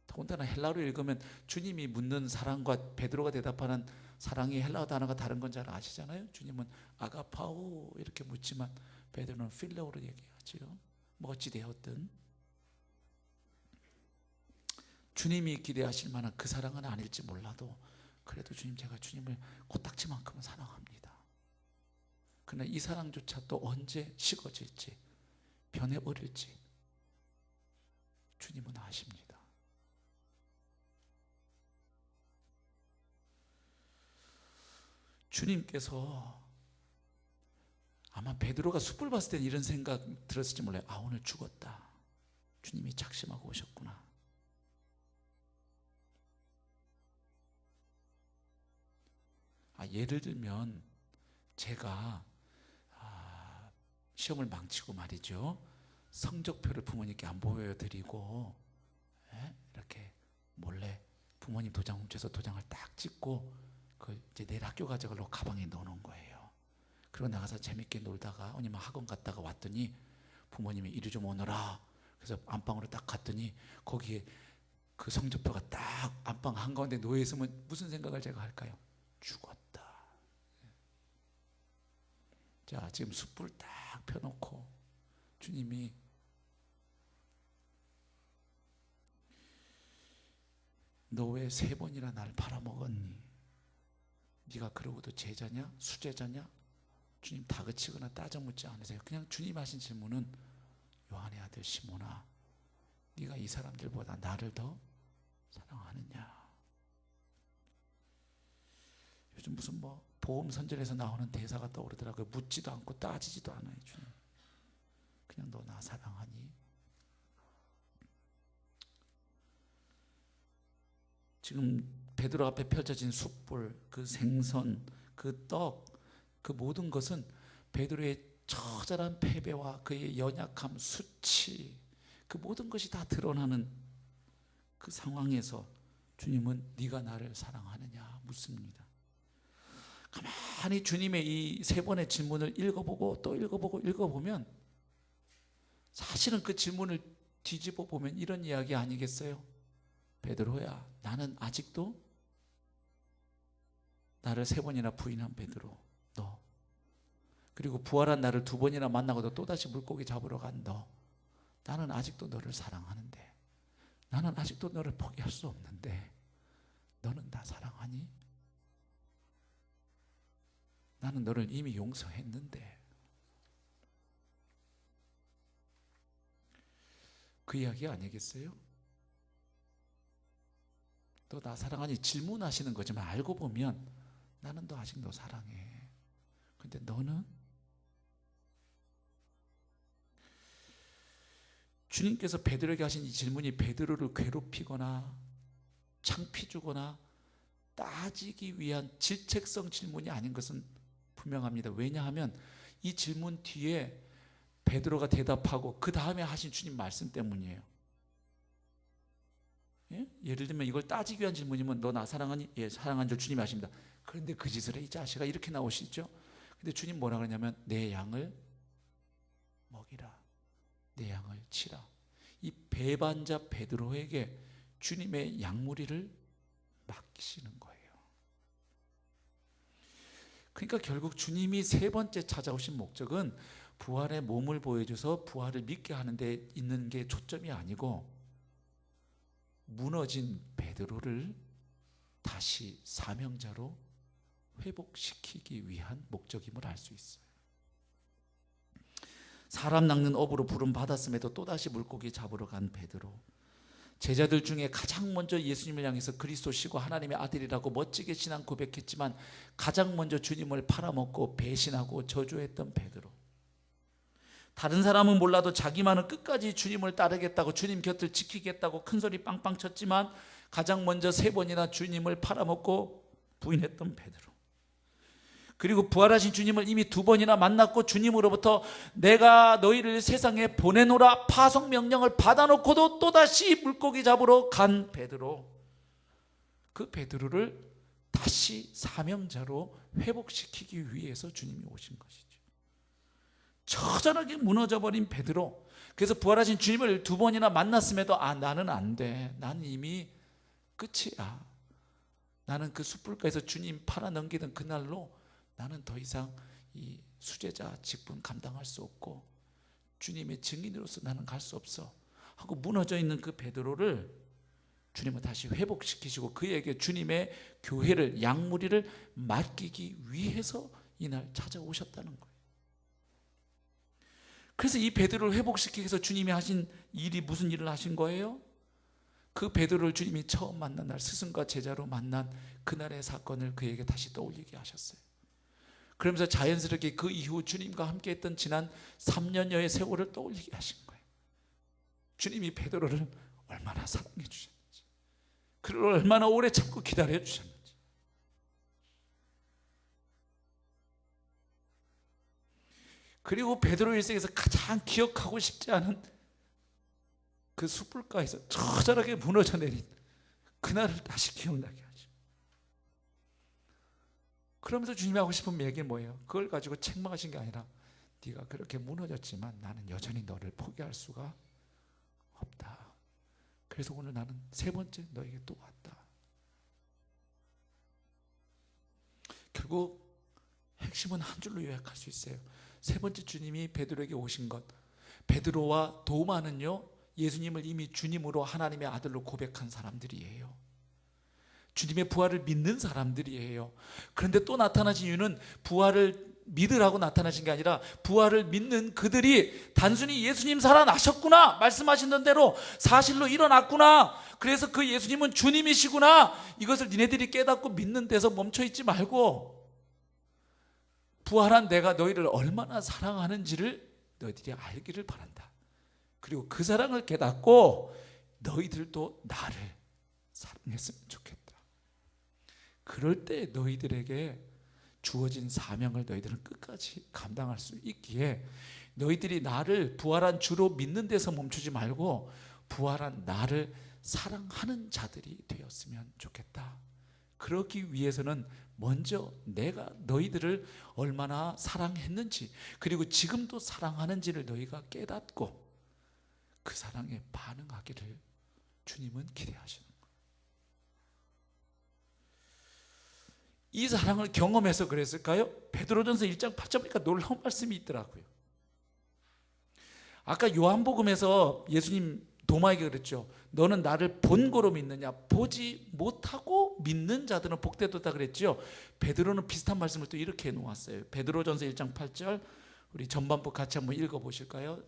S1: 더군다나 헬라어로 읽으면 주님이 묻는 사랑과 베드로가 대답하는 사랑이 헬라어 단어가 다른 건 잘 아시잖아요. 주님은 아가파오 이렇게 묻지만 베드로는 필레오로 얘기하죠. 뭐 어찌 되었든 주님이 기대하실 만한 그 사랑은 아닐지 몰라도 그래도 주님, 제가 주님을 코딱지만큼은 사랑합니다. 그러나 이 사랑조차 또 언제 식어질지 변해버릴지 주님은 아십니다. 주님께서 아마 베드로가 숯불 봤을 때 이런 생각 들었을지 몰라요. 아, 오늘 죽었다. 주님이 작심하고 오셨구나. 예를 들면 제가 시험을 망치고 말이죠, 성적표를 부모님께 안 보여드리고 이렇게 몰래 부모님 도장 훔쳐서 도장을 딱 찍고 그걸 이제 내일 학교 가져가려고 가방에 넣어놓은 거예요. 그리고 나가서 재밌게 놀다가 어머님 학원 갔다가 왔더니 부모님이 이리 좀 오너라. 그래서 안방으로 딱 갔더니 거기에 그 성적표가 딱 안방 한가운데 놓여 있으면 무슨 생각을 제가 할까요? 죽었다. 자, 지금 숯불 딱 펴놓고 주님이 너 왜 3번이나 날 팔아먹었니? 네가 그러고도 제자냐? 수제자냐? 주님 다그치거나 따져묻지 않으세요. 그냥 주님 하신 질문은 요한의 아들 시몬아, 네가 이 사람들보다 나를 더 사랑하느냐? 요즘 무슨 뭐 보험 선전에서 나오는 대사가 떠오르더라고요. 묻지도 않고 따지지도 않아요. 주님, 그냥 너 나 사랑하니? 지금 베드로 앞에 펼쳐진 숯불, 그 생선, 그 떡, 그 모든 것은 베드로의 처절한 패배와 그의 연약함, 수치, 그 모든 것이 다 드러나는 그 상황에서 주님은 네가 나를 사랑하느냐 묻습니다. 가만히 주님의 이 3번의 질문을 읽어보고 또 읽어보면 사실은 그 질문을 뒤집어 보면 이런 이야기 아니겠어요? 베드로야, 나는 아직도 나를 3번이나 부인한 베드로, 너, 그리고 부활한 나를 2번이나 만나고도 또다시 물고기 잡으러 간 너, 나는 아직도 너를 사랑하는데, 나는 아직도 너를 포기할 수 없는데 너는 나 사랑하니? 나는 너를 이미 용서했는데. 그 이야기 아니겠어요? 너 나 사랑하니 질문하시는 거지만 알고 보면 나는 너 아직 너 사랑해. 근데 너는? 주님께서 베드로에게 하신 이 질문이 베드로를 괴롭히거나 창피 주거나 따지기 위한 질책성 질문이 아닌 것은 분명합니다. 왜냐하면 이 질문 뒤에 베드로가 대답하고 그 다음에 하신 주님 말씀 때문이에요. 예? 예를 들면 이걸 따지기 위한 질문이면 너 나 사랑하니? 예, 사랑한 줄 주님이 아십니다. 그런데 그 짓을 해 이 자식아, 이렇게 나오시죠. 근데 주님 뭐라 그러냐면 내 양을 먹이라, 내 양을 치라. 이 배반자 베드로에게 주님의 양무리를 맡기시는 거예요. 그러니까 결국 주님이 세 번째 찾아오신 목적은 부활의 몸을 보여줘서 부활을 믿게 하는 데 있는 게 초점이 아니고 무너진 베드로를 다시 사명자로 회복시키기 위한 목적임을 알 수 있어요. 사람 낚는 업으로 부름 받았음에도 또다시 물고기 잡으러 간 베드로, 제자들 중에 가장 먼저 예수님을 향해서 그리스도시고 하나님의 아들이라고 멋지게 신앙 고백했지만 가장 먼저 주님을 팔아먹고 배신하고 저주했던 베드로, 다른 사람은 몰라도 자기만은 끝까지 주님을 따르겠다고 주님 곁을 지키겠다고 큰소리 빵빵 쳤지만 가장 먼저 3번이나 주님을 팔아먹고 부인했던 베드로, 그리고 부활하신 주님을 이미 2번이나 만났고 주님으로부터 내가 너희를 세상에 보내노라 파송 명령을 받아놓고도 또다시 물고기 잡으러 간 베드로, 그 베드로를 다시 사명자로 회복시키기 위해서 주님이 오신 것이죠. 처절하게 무너져버린 베드로, 그래서 부활하신 주님을 2번이나 만났음에도 나는 안 돼, 나는 이미 끝이야, 나는 그 숯불가에서 주님 팔아 넘기던 그날로 나는 더 이상 이 수제자 직분 감당할 수 없고 주님의 증인으로서 나는 갈 수 없어 하고 무너져 있는 그 베드로를 주님은 다시 회복시키시고 그에게 주님의 교회를, 양무리를 맡기기 위해서 이날 찾아오셨다는 거예요. 그래서 이 베드로를 회복시키기 위해서 주님이 하신 일이 무슨 일을 하신 거예요? 그 베드로를 주님이 처음 만난 날, 스승과 제자로 만난 그날의 사건을 그에게 다시 떠올리게 하셨어요. 그러면서 자연스럽게 그 이후 주님과 함께 했던 지난 3년여의 세월을 떠올리게 하신 거예요. 주님이 베드로를 얼마나 사랑해 주셨는지, 그를 얼마나 오래 참고 기다려 주셨는지. 그리고 베드로 일생에서 가장 기억하고 싶지 않은 그 숯불가에서 처절하게 무너져 내린 그날을 다시 기억나게 하죠. 그러면서 주님이 하고 싶은 얘기는 뭐예요? 그걸 가지고 책망하신 게 아니라 네가 그렇게 무너졌지만 나는 여전히 너를 포기할 수가 없다. 그래서 오늘 나는 3번째 너에게 또 왔다. 결국 핵심은 한 줄로 요약할 수 있어요. 3번째 주님이 베드로에게 오신 것, 베드로와 도마는요 예수님을 이미 주님으로 하나님의 아들로 고백한 사람들이에요. 주님의 부활을 믿는 사람들이에요. 그런데 또 나타나신 이유는 부활을 믿으라고 나타나신 게 아니라 부활을 믿는 그들이 단순히 예수님 살아나셨구나, 말씀하신 대로 사실로 일어났구나, 그래서 그 예수님은 주님이시구나, 이것을 니네들이 깨닫고 믿는 데서 멈춰있지 말고 부활한 내가 너희를 얼마나 사랑하는지를 너희들이 알기를 바란다. 그리고 그 사랑을 깨닫고 너희들도 나를 사랑했으면 좋겠다. 그럴 때 너희들에게 주어진 사명을 너희들은 끝까지 감당할 수 있기에 너희들이 나를 부활한 주로 믿는 데서 멈추지 말고 부활한 나를 사랑하는 자들이 되었으면 좋겠다. 그러기 위해서는 먼저 내가 너희들을 얼마나 사랑했는지, 그리고 지금도 사랑하는지를 너희가 깨닫고 그 사랑에 반응하기를 주님은 기대하시는 거예요. 이 사랑을 경험해서 그랬을까요? 베드로전서 1장 8절 보니까 놀라운 말씀이 있더라고요. 아까 요한복음에서 예수님 도마에게 그랬죠. 너는 나를 본고로 믿느냐? 보지 못하고 믿는 자들은 복되도다 그랬죠. 베드로는 비슷한 말씀을 또 이렇게 해놓았어요. 베드로전서 1장 8절, 우리 전반부 같이 한번 읽어보실까요?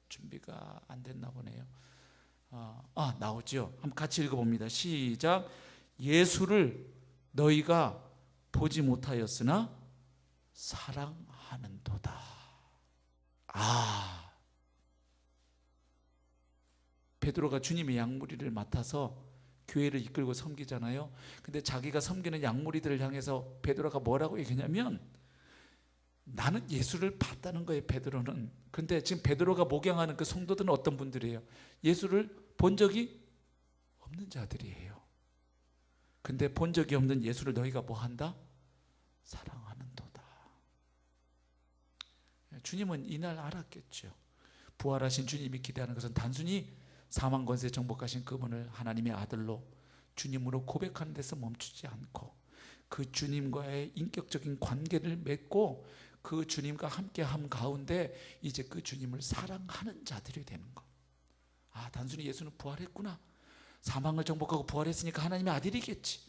S1: 준비가 안 됐나 보네요. 나오죠. 한번 같이 읽어봅니다. 시작. 예수를 너희가 보지 못하였으나 사랑하는도다. 베드로가 주님의 양무리를 맡아서 교회를 이끌고 섬기잖아요. 근데 자기가 섬기는 양무리들을 향해서 베드로가 뭐라고 얘기하냐면 나는 예수를 봤다는 거예요, 베드로는. 근데 지금 베드로가 목양하는 그 성도들은 어떤 분들이에요? 예수를 본 적이 없는 자들이에요. 근데 본 적이 없는 예수를 너희가 뭐 한다? 사랑하는도다. 주님은 이날 알았겠죠. 부활하신 주님이 기대하는 것은 단순히 사망 권세 정복하신 그분을 하나님의 아들로 주님으로 고백하는 데서 멈추지 않고 그 주님과의 인격적인 관계를 맺고 그 주님과 함께함 가운데 이제 그 주님을 사랑하는 자들이 되는 것. 아, 단순히 예수는 부활했구나, 사망을 정복하고 부활했으니까 하나님의 아들이겠지,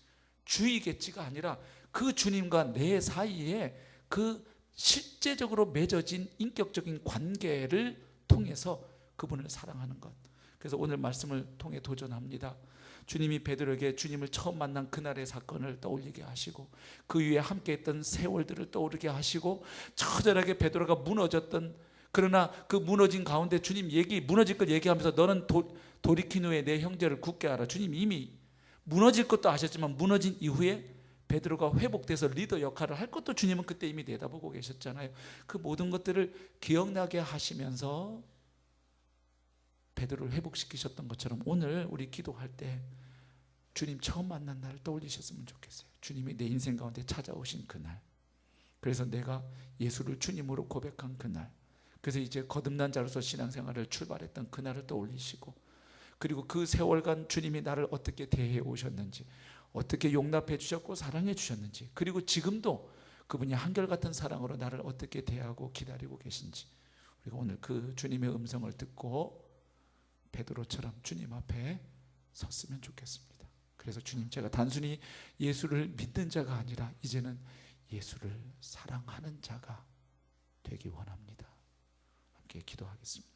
S1: 주이겠지가 아니라 그 주님과 내 사이에 그 실제적으로 맺어진 인격적인 관계를 통해서 그분을 사랑하는 것. 그래서 오늘 말씀을 통해 도전합니다. 주님이 베드로에게 주님을 처음 만난 그날의 사건을 떠올리게 하시고 그 위에 함께했던 세월들을 떠오르게 하시고 처절하게 베드로가 무너졌던, 그러나 그 무너진 가운데 주님 무너질 걸 얘기하면서 너는 돌이킨 후에 내 형제를 굳게 하라. 주님 이미 무너질 것도 아셨지만 무너진 이후에 베드로가 회복돼서 리더 역할을 할 것도 주님은 그때 이미 내다보고 계셨잖아요. 그 모든 것들을 기억나게 하시면서 베드로를 회복시키셨던 것처럼 오늘 우리 기도할 때 주님 처음 만난 날을 떠올리셨으면 좋겠어요. 주님이 내 인생 가운데 찾아오신 그날, 그래서 내가 예수를 주님으로 고백한 그날, 그래서 이제 거듭난 자로서 신앙생활을 출발했던 그날을 떠올리시고, 그리고 그 세월간 주님이 나를 어떻게 대해 오셨는지, 어떻게 용납해 주셨고 사랑해 주셨는지, 그리고 지금도 그분이 한결같은 사랑으로 나를 어떻게 대하고 기다리고 계신지, 우리가 오늘 그 주님의 음성을 듣고 베드로처럼 주님 앞에 섰으면 좋겠습니다. 그래서 주님, 제가 단순히 예수를 믿는 자가 아니라 이제는 예수를 사랑하는 자가 되기 원합니다. 함께 기도하겠습니다.